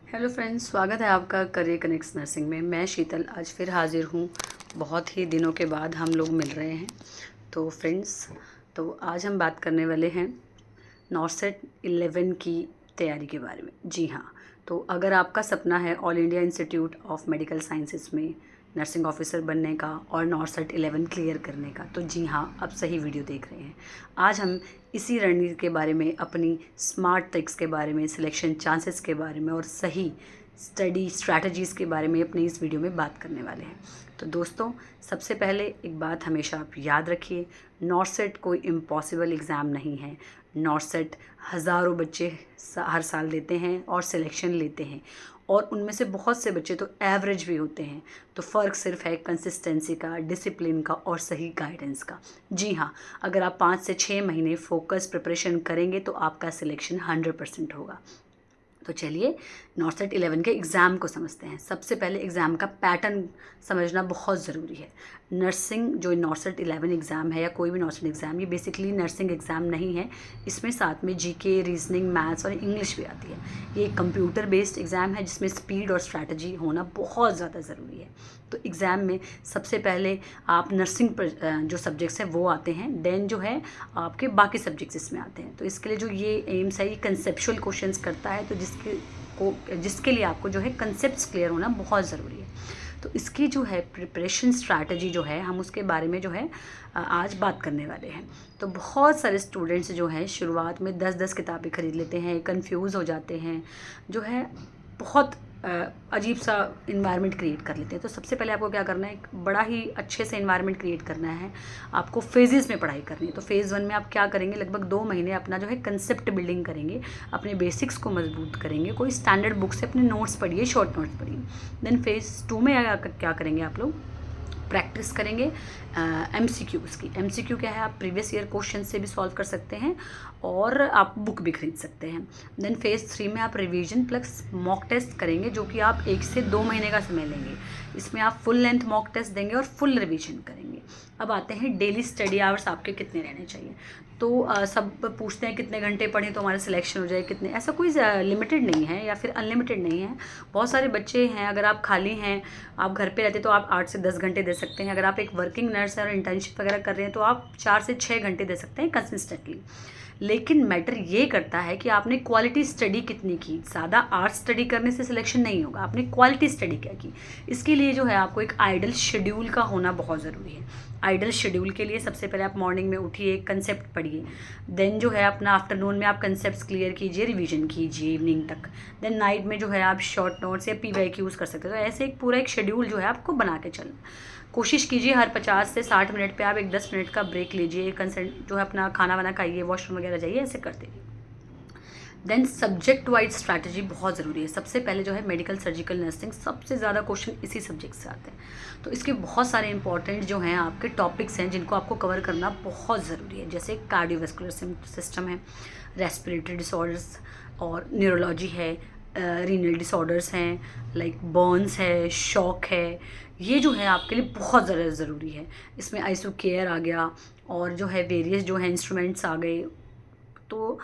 Hello friends, स्वागत है आपका करियर कनेक्ट्स नर्सिंग में। मैं शीतल आज फिर हाज़िर हूँ। बहुत ही दिनों के बाद हम लोग मिल रहे हैं। तो फ्रेंड्स, तो आज हम बात करने वाले हैं नॉर्सेट 11 की तैयारी के बारे में। जी हाँ, तो अगर आपका सपना है all India institute of medical sciences में नर्सिंग ऑफिसर बनने का और नॉर्सेट 11 क्लियर करने का, तो जी हाँ, आप सही वीडियो देख रहे हैं। आज हम इसी रणनीति के बारे में, अपनी स्मार्ट ट्रिक्स के बारे में, सिलेक्शन चांसेस के बारे में और सही स्टडी स्ट्रैटेजीज़ के बारे में अपने इस वीडियो में बात करने वाले हैं। तो दोस्तों, सबसे पहले एक बात हमेशा आप याद रखिए, नॉर्सेट कोई इम्पॉसिबल एग्ज़ाम नहीं है। नॉर्सेट हज़ारों बच्चे हर साल देते हैं और सिलेक्शन लेते हैं, और उनमें से बहुत से बच्चे तो एवरेज भी होते हैं। तो फ़र्क सिर्फ है कंसिस्टेंसी का, डिसिप्लिन का और सही गाइडेंस का। जी हाँ, अगर आप 5 से 6 महीने फोकस प्रिपरेशन करेंगे तो आपका सिलेक्शन 100% होगा। तो चलिए नॉर्सेट 11 के एग्ज़ाम को समझते हैं। सबसे पहले एग्ज़ाम का पैटर्न समझना बहुत ज़रूरी है। नर्सिंग जो नॉर्सेट 11 एग्ज़ाम है या कोई भी नॉर्सेट एग्ज़ाम, ये बेसिकली नर्सिंग एग्ज़ाम नहीं है। इसमें साथ में जीके, रीजनिंग, मैथ्स और इंग्लिश भी आती है। ये एक कंप्यूटर बेस्ड एग्ज़ाम है जिसमें स्पीड और स्ट्रैटेजी होना बहुत ज़्यादा ज़रूरी है। तो एग्ज़ाम में सबसे पहले आप नर्सिंग पर जो सब्जेक्ट्स हैं वो आते हैं, देन जो है आपके बाकी सब्जेक्ट्स इसमें आते हैं। तो इसके लिए जो ये एम्स है, ये कंसेप्चुअल क्वेश्चंस करता है, तो जिसके लिए आपको जो है कंसेप्ट्स क्लियर होना बहुत ज़रूरी है। तो इसकी जो है प्रिपरेशन स्ट्रैटेजी जो है, हम उसके बारे में जो है आज बात करने वाले हैं। तो बहुत सारे स्टूडेंट्स जो हैं शुरुआत में 10-10 किताबें ख़रीद लेते हैं, कंफ्यूज हो जाते हैं, जो है बहुत अजीब सा इन्वायरमेंट क्रिएट कर लेते हैं। तो सबसे पहले आपको क्या करना है, एक बड़ा ही अच्छे से इन्वायरमेंट क्रिएट करना है। आपको फेजेस में पढ़ाई करनी है। तो फेज़ 1 में आप क्या करेंगे, लगभग 2 महीने अपना जो है कंसेप्ट बिल्डिंग करेंगे, अपने बेसिक्स को मजबूत करेंगे, कोई स्टैंडर्ड बुक से अपने नोट्स पढ़िए, शॉर्ट नोट्स पढ़िए। देन फेज़ 2 में क्या करेंगे आप लोग, प्रैक्टिस करेंगे एमसीक्यूज़ की। एमसीक्यू क्या है, आप प्रीवियस ईयर क्वेश्चन से भी सॉल्व कर सकते हैं और आप बुक भी खरीद सकते हैं। देन फेज़ 3 में आप रिवीजन प्लस मॉक टेस्ट करेंगे, जो कि आप 1 से 2 महीने का समय लेंगे। इसमें आप फुल लेंथ मॉक टेस्ट देंगे और फुल रिवीजन करेंगे। अब आते हैं डेली स्टडी आवर्स आपके कितने रहने चाहिए। तो सब पूछते हैं कितने घंटे पढ़ें तो हमारा सिलेक्शन हो जाए, कितने, ऐसा कोई लिमिटेड नहीं है या फिर अनलिमिटेड नहीं है। बहुत सारे बच्चे हैं, अगर आप खाली हैं, आप घर पे रहते तो आप 8 से 10 घंटे दे सकते हैं। अगर आप एक वर्किंग नर्स है और इंटर्नशिप वगैरह कर रहे हैं तो आप 4 से 6 घंटे दे सकते हैं कंसिस्टेंटली। लेकिन मैटर ये करता है कि आपने क्वालिटी स्टडी कितनी की। ज़्यादा आर्ट्स स्टडी करने से सिलेक्शन नहीं होगा, आपने क्वालिटी स्टडी क्या की। इसके लिए जो है आपको एक आइडल शेड्यूल का होना बहुत ज़रूरी है। आइडल शेड्यूल के लिए सबसे पहले आप मॉर्निंग में उठिए, कंसेप्ट पढ़िए, देन जो है अपना आफ्टरनून में आप कंसेप्ट्स क्लियर कीजिए, रिवीजन कीजिए इवनिंग तक। देन नाइट में जो है आप शॉर्ट नोट्स या पीवाईक्यूज यूज़ कर सकते हो। तो ऐसे एक पूरा एक शेड्यूल जो है आपको बना के चलना। कोशिश कीजिए हर 50 से 60 मिनट पे आप एक 10 मिनट का ब्रेक लीजिए, कंसेंट जो है अपना खाना वाना खाइए, वॉशरूम वगैरह जाइए, ऐसे करते रहिए। देन सब्जेक्ट वाइज स्ट्रैटेजी बहुत ज़रूरी है। सबसे पहले जो है मेडिकल सर्जिकल नर्सिंग, सबसे ज़्यादा क्वेश्चन इसी सब्जेक्ट से आते हैं। तो इसके बहुत सारे इंपॉर्टेंट जो हैं आपके टॉपिक्स हैं जिनको आपको कवर करना बहुत ज़रूरी है। जैसे कार्डियोवैस्कुलर सिस्टम है, रेस्पिरेटरी डिसऑर्डर्स और न्यूरोलॉजी है, रीनल डिसऑर्डर्स हैं, लाइक बर्न्स है, शॉक है। ये जो है आपके लिए बहुत ज़्यादा ज़रूरी है। इसमें आईसीयू केयर आ गया और जो है वेरियस जो है इंस्ट्रूमेंट्स आ गए। तो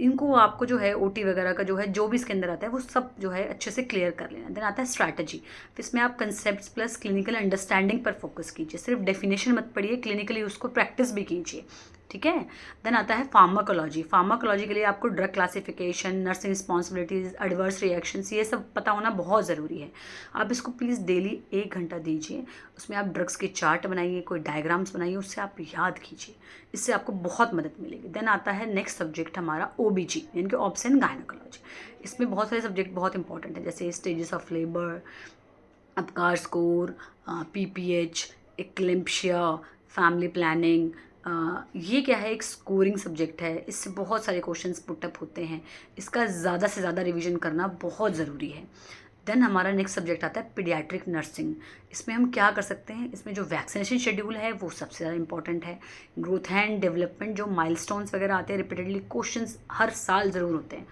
इनको आपको जो है ओटी वगैरह का जो है जो भी इसके अंदर आता है वो सब जो है अच्छे से क्लियर कर लेना। देन आता है स्ट्रैटेजी। फिर इसमें आप कंसेप्ट्स प्लस क्लिनिकल अंडरस्टैंडिंग पर फोकस कीजिए, सिर्फ डेफिनेशन मत पढ़िए, क्लिनिकली उसको प्रैक्टिस भी कीजिए, ठीक है। देन आता है फार्माकोलॉजी। फार्माकोलॉजी के लिए आपको drug classification, nursing responsibilities, adverse reactions, ये सब पता होना बहुत ज़रूरी है। आप इसको प्लीज़ डेली 1 घंटा दीजिए। उसमें आप ड्रग्स के चार्ट बनाइए, कोई डायग्राम्स बनाइए, उससे आप याद कीजिए, इससे आपको बहुत मदद मिलेगी। देन आता है नेक्स्ट सब्जेक्ट हमारा ओबीजी, यानी कि ऑब्स एंड गायनेकोलॉजी। इसमें बहुत सारे सब्जेक्ट बहुत इंपॉर्टेंट है, जैसे stages of labour, Apgar score, PPH, eclampsia, family planning. ये क्या है, एक स्कोरिंग सब्जेक्ट है, इससे बहुत सारे क्वेश्चंस पुटअप होते हैं। इसका ज़्यादा से ज़्यादा रिवीजन करना बहुत ज़रूरी है। देन हमारा नेक्स्ट सब्जेक्ट आता है पीडियाट्रिक नर्सिंग। इसमें हम क्या कर सकते हैं, इसमें जो वैक्सीनेशन शेड्यूल है वो सबसे ज़्यादा इंपॉर्टेंट है। ग्रोथ एंड डेवलपमेंट जो माइलस्टोन्स वगैरह आते हैं, रिपीटेडली क्वेश्चंस हर साल ज़रूर होते हैं।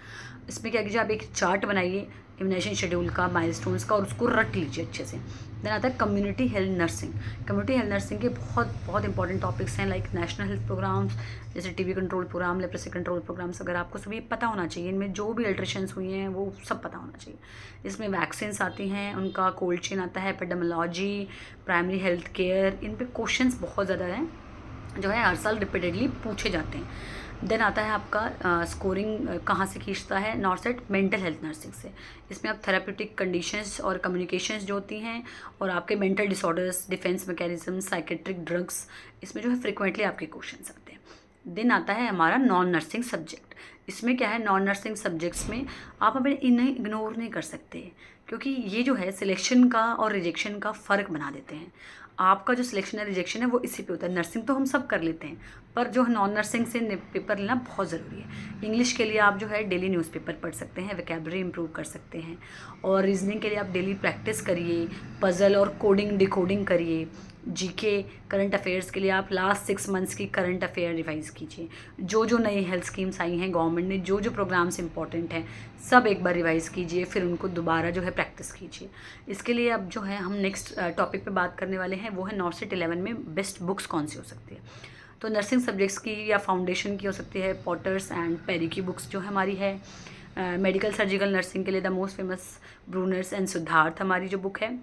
इसमें क्या कीजिए, आप एक चार्ट बनाइए, इम्यूनाइजेशन शेड्यूल का, माइलस्टोन्स का, और उसको रट लीजिए अच्छे से। देन आता है community health nursing. Community health nursing के बहुत बहुत इंपॉर्टेंट टॉपिक्स हैं, लाइक नेशनल हेल्थ प्रोग्राम्स, जैसे TB control program, leprosy control programs, अगर आपको सभी पता होना चाहिए। इनमें जो भी अल्ट्रेशंस हुई हैं वो सब पता होना चाहिए। इसमें वैक्सीन्स आती हैं, उनका कोल्ड चेन आता है, एपिडेमियोलॉजी, प्राइमरी हेल्थ केयर, इन पे क्वेश्चंस बहुत ज़्यादा हैं जो है हर साल रिपीटेडली पूछे जाते हैं। देन आता है आपका स्कोरिंग कहाँ से खींचता है, north set mental health nursing से। इसमें आप थेराप्यूटिक कंडीशंस और कम्युनिकेशंस जो होती हैं, और आपके mental disorders, defence mechanism, psychiatric drugs, इसमें जो है फ्रिक्वेंटली आपके क्वेश्चंस आते हैं। देन आता है हमारा नॉन नर्सिंग सब्जेक्ट। इसमें क्या है, नॉन नर्सिंग सब्जेक्ट्स में आप हमें इन्हें इग्नोर नहीं कर सकते, क्योंकि ये जो है सिलेक्शन का और रिजेक्शन का फ़र्क बना देते हैं। आपका जो सिलेक्शन है, रिजेक्शन है, वो इसी पे होता है। नर्सिंग तो हम सब कर लेते हैं, पर जो नॉन नर्सिंग से पेपर लेना बहुत ज़रूरी है। इंग्लिश के लिए आप जो है डेली न्यूज़पेपर पढ़ सकते हैं, वोकैबुलरी इंप्रूव कर सकते हैं, और रीजनिंग के लिए आप डेली प्रैक्टिस करिए, पज़ल और कोडिंग डिकोडिंग करिए। जीके, करंट अफेयर्स के लिए आप लास्ट 6 मंथ्स की करंट अफेयर रिवाइज़ कीजिए। जो जो नई हेल्थ स्कीम्स आई हैं गवर्नमेंट ने, जो जो प्रोग्राम्स इंपॉर्टेंट हैं, सब एक बार रिवाइज़ कीजिए, फिर उनको दोबारा जो है प्रैक्टिस कीजिए। इसके लिए अब जो है हम नेक्स्ट टॉपिक पे बात करने वाले हैं, वो है नॉर्थ सेट 11 में बेस्ट बुक्स कौन सी हो सकती है। तो नर्सिंग सब्जेक्ट्स की या फाउंडेशन की हो सकती है पॉटर्स एंड पेरी की बुक्स जो हमारी है। मेडिकल सर्जिकल नर्सिंग के लिए the most famous Brunner's and Siddharth हमारी जो बुक है।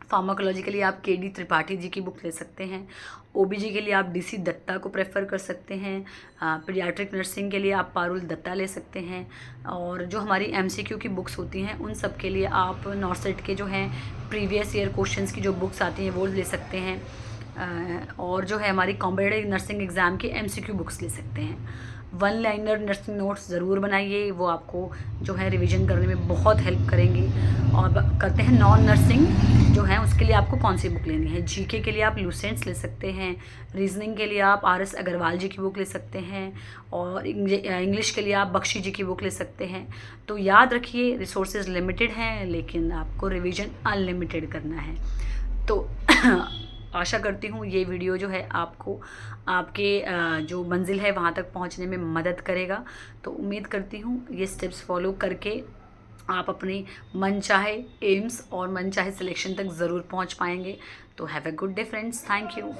फार्माकोलॉजी के लिए आप केडी त्रिपाठी जी की बुक ले सकते हैं। ओबीजी के लिए आप डीसी दत्ता को प्रेफर कर सकते हैं। पीडियाट्रिक नर्सिंग के लिए आप पारुल दत्ता ले सकते हैं। और जो हमारी एमसीक्यू की बुक्स होती हैं, उन सब के लिए आप नॉर्थ सेट के जो हैं प्रीवियस ईयर क्वेश्चंस की जो बुक्स आती हैं वो ले सकते हैं। और जो है हमारी कॉम्पिटिटिव नर्सिंग एग्ज़ाम की एमसीक्यू बुक्स ले सकते हैं। वन लाइनर नर्सिंग नोट्स ज़रूर बनाइए, वो आपको जो है रिवीजन करने में बहुत हेल्प करेंगी। और करते हैं नॉन नर्सिंग जो है उसके लिए आपको कौन सी बुक लेनी है। जीके के लिए आप लूसेंट्स ले सकते हैं। रीजनिंग के लिए आप आरएस अग्रवाल जी की बुक ले सकते हैं। और इंग्लिश के लिए आप बख्शी जी की बुक ले सकते हैं। तो याद रखिए, रिसोर्सेज लिमिटेड हैं, लेकिन आपको रिवीजन अनलिमिटेड करना है। तो आशा करती हूँ ये वीडियो जो है आपको आपके जो मंजिल है वहाँ तक पहुँचने में मदद करेगा। तो उम्मीद करती हूँ ये स्टेप्स फॉलो करके आप अपने मन चाहे एम्स और मन चाहे सिलेक्शन तक ज़रूर पहुँच पाएंगे। तो have a good day friends, thank you.